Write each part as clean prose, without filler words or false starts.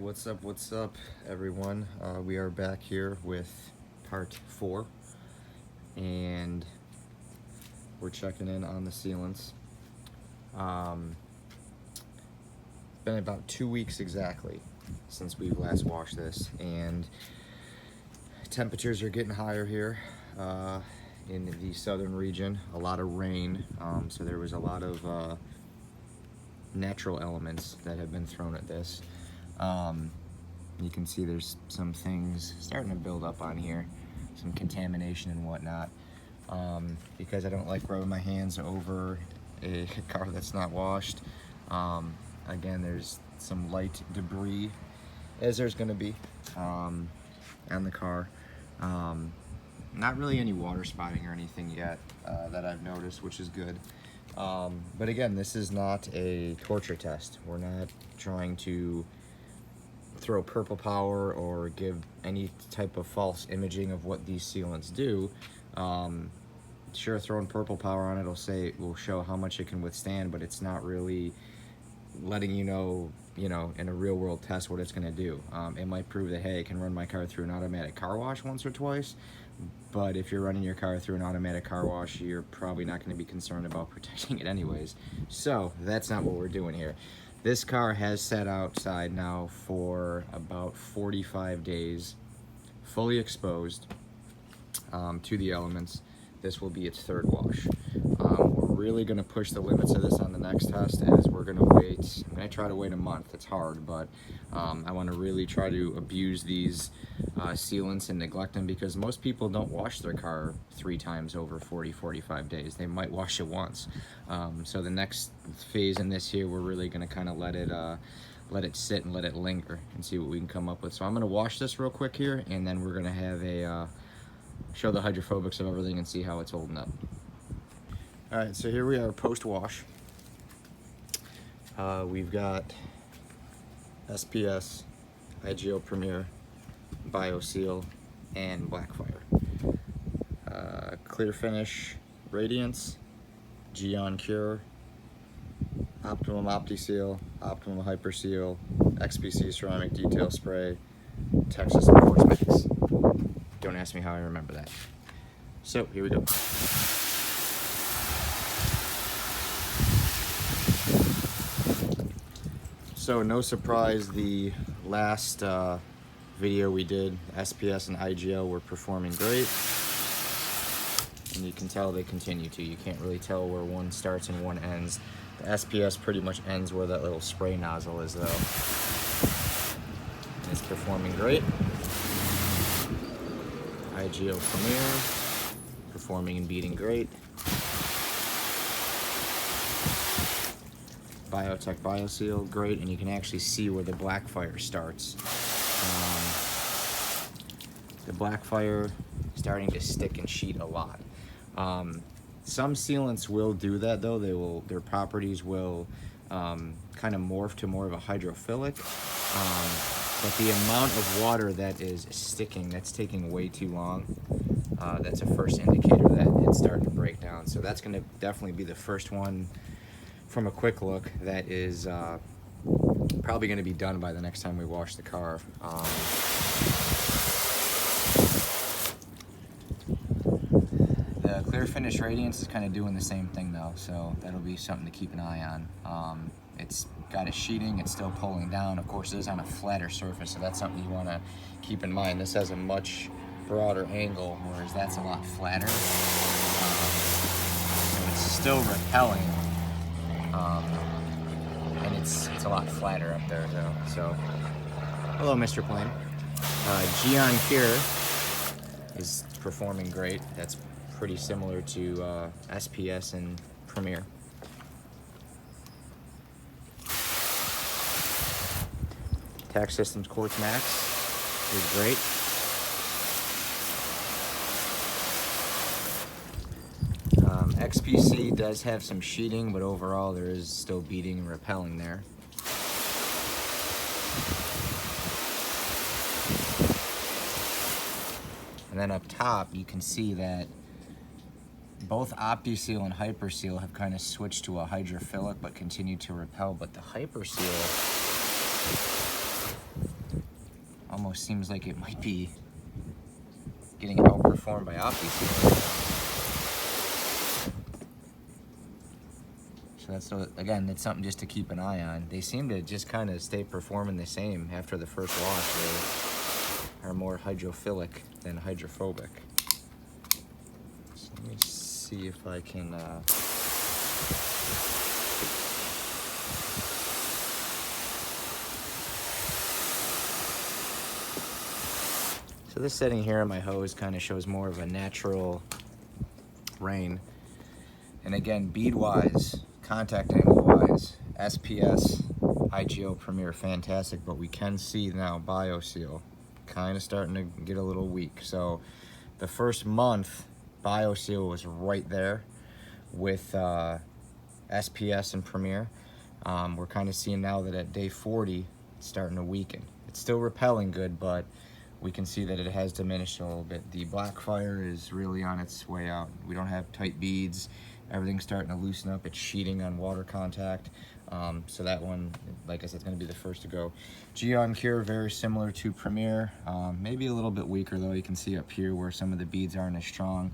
right, what's up, everyone? We are back here with part 4, and we're checking in on the sealants. It's been about 2 weeks exactly since we've last washed this, and temperatures are getting higher here in the southern region. A lot of rain, so there was a lot of natural elements that have been thrown at this. You can see there's some things starting to build up on here, some contamination and whatnot, because I don't like rubbing my hands over a car that's not washed. Again, there's some light debris, as there's going to be on the car. Not really any water spotting or anything yet that I've noticed, which is good. But again, this is not a torture test. We're not trying to throw purple power or give any type of false imaging of what these sealants do. Sure, throwing purple power on it will show how much it can withstand, but it's not really letting you know, in a real world test what it's going to do. It might prove that, hey, it can run my car through an automatic car wash once or twice, but if you're running your car through an automatic car wash, you're probably not going to be concerned about protecting it anyways. So that's not what we're doing here. This car has sat outside now for about 45 days, fully exposed to the elements. This will be its third wash. We're really going to push the limits of this on the next test, as we're going to wait. I'm going to try to wait a month. It's hard, but I want to really try to abuse these sealants and neglect them, because most people don't wash their car 3 times over 45 days. They might wash it once. So the next phase in this here, we're really going to kind of let it sit and let it linger and see what we can come up with. So I'm going to wash this real quick here, and then we're going to have a show the hydrophobics of everything and see how it's holding up. All right, so here we are post-wash. We've got SPS, IGO Premier, BioSeal, and Blackfire. Clear Finish Radiance, gyeon Cure, Optimum OptiSeal, Optimum HyperSeal, XPC Ceramic Detail Spray, Texas Force Max. Don't ask me how I remember that. So here we go. So no surprise, the last video we did, SPS and IGL were performing great. And you can tell they continue to. You can't really tell where one starts and one ends. The SPS pretty much ends where that little spray nozzle is, though. And it's performing great. IGO Premier, performing and beating great. Biotech BioSeal, great, and you can actually see where the Blackfire starts. The Blackfire starting to stick and sheet a lot. Some sealants will do that, though. Their properties will kind of morph to more of a hydrophilic. But the amount of water that is sticking, that's taking way too long. That's a first indicator that it's starting to break down. So that's going to definitely be the first one from a quick look that is probably going to be done by the next time we wash the car. The Clear Finish Radiance is kind of doing the same thing, though, so that'll be something to keep an eye on. It's got a sheeting, it's still pulling down. Of course, it is on a flatter surface, so that's something you want to keep in mind. This has a much broader angle, whereas that's a lot flatter. So it's still repelling, and it's a lot flatter up there, though. So, hello, Mr. Plane. Gyeon Cure is performing great. That's pretty similar to SPS and Premier. Tax Systems Quartz Max is great. XPC does have some sheeting, but overall there is still beating and repelling there. And then up top, you can see that both OptiSeal and HyperSeal have kind of switched to a hydrophilic but continue to repel, but the HyperSeal almost seems like it might be getting outperformed by OptiSeal. So that's, again, it's something just to keep an eye on. They seem to just kind of stay performing the same after the first wash. They are more hydrophilic than hydrophobic. So let me see if I can so this setting here on my hose kind of shows more of a natural rain. And again, bead-wise, contact angle-wise, SPS, IGO Premier, fantastic, but we can see now BioSeal kind of starting to get a little weak. So the first month, BioSeal was right there with SPS and Premier. We're kind of seeing now that at day 40, it's starting to weaken. It's still repelling good, but we can see that it has diminished a little bit. The Blackfire is really on its way out. We don't have tight beads. Everything's starting to loosen up. It's sheeting on water contact. So that one, like I said, it's going to be the first to go. Gyeon Cure, very similar to Premier. Maybe a little bit weaker though. You can see up here where some of the beads aren't as strong.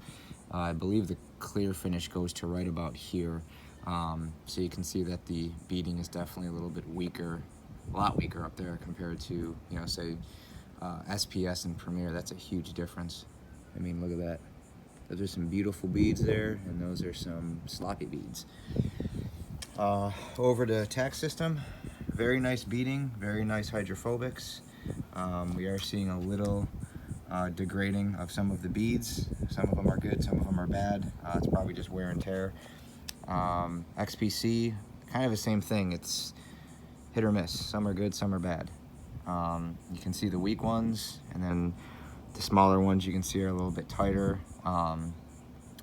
I believe the clear finish goes to right about here. So you can see that the beading is definitely a little bit weaker, a lot weaker up there compared to, you know, say SPS and Premier. That's a huge difference. I mean, look at that. Those are some beautiful beads there, and those are some sloppy beads. Over to tax system, very nice beading, very nice hydrophobics. We are seeing a little degrading of some of the beads. Some of them are good, some of them are bad. It's probably just wear and tear. XPC, kind of the same thing. It's hit or miss. Some are good, some are bad. You can see the weak ones, and then the smaller ones you can see are a little bit tighter,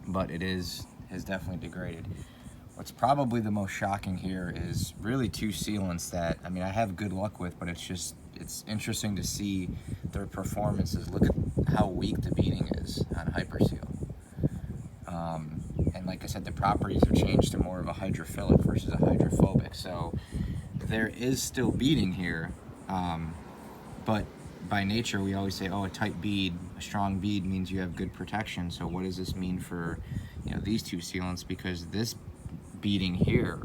but it has definitely degraded. What's probably the most shocking here is really two sealants that, I mean, I have good luck with, but it's interesting to see their performances. Look at how weak the beading is on Hyperseal. And like I said, the properties have changed to more of a hydrophilic versus a hydrophobic. So there is still beading here, but by nature we always say, oh, a tight bead, a strong bead means you have good protection. So what does this mean for, you know, these two sealants? Because this beading here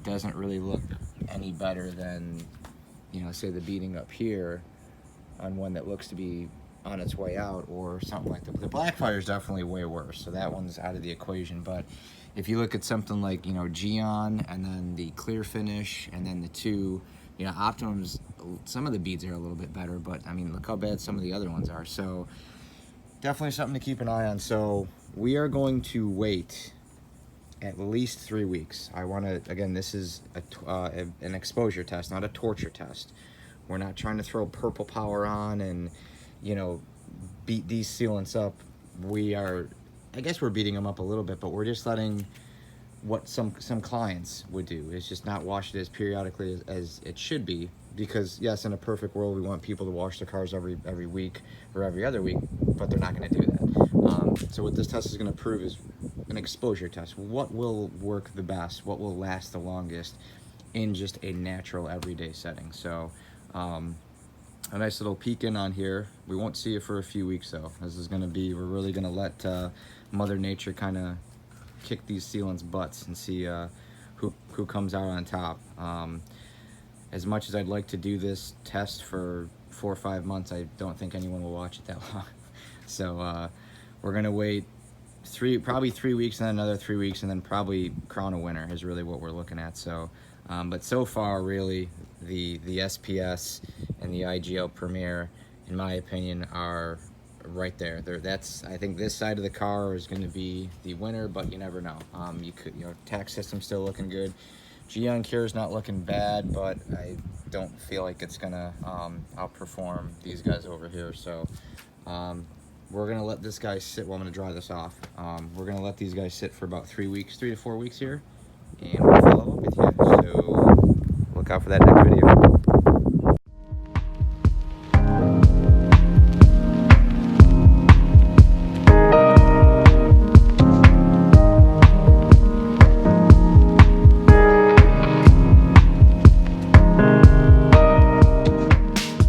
doesn't really look any better than, you know, say the beading up here on one that looks to be on its way out or something like that. But the Blackfire is definitely way worse, so that one's out of the equation. But if you look at something like, you know, Gyeon, and then the clear finish, and then the two, you know, Optimum's, some of the beads are a little bit better, but I mean, look how bad some of the other ones are. So definitely something to keep an eye on. So we are going to wait at least 3 weeks. I want to, again, this is an exposure test, not a torture test. We're not trying to throw purple power on and, you know, beat these sealants up. We are, I guess we're beating them up a little bit, but we're just letting what some clients would do is just not wash it as periodically as it should be. Because yes, in a perfect world, we want people to wash their cars every week or every other week, but they're not going to do that. So what this test is going to prove is an exposure test. What will work the best? What will last the longest in just a natural everyday setting? So a nice little peek in on here. We won't see it for a few weeks though. This is going to be, we're really going to let Mother Nature kind of kick these sealants' butts and see who comes out on top. As much as I'd like to do this test for 4 or 5 months, I don't think anyone will watch it that long. So we're gonna wait probably 3 weeks, and then another 3 weeks, and then probably crown a winner is really what we're looking at. So, but so far, really, the SPS and the IGL Premier, in my opinion, are right there. I think this side of the car is going to be the winner, but you never know. Tax system's still looking good. Gyeon Cure is not looking bad, but I don't feel like it's gonna outperform these guys over here. So we're gonna let this guy sit. Well, I'm gonna dry this off. We're gonna let these guys sit for about 3 weeks, 3 to 4 weeks here, and we'll follow up with you. So look out for that next video.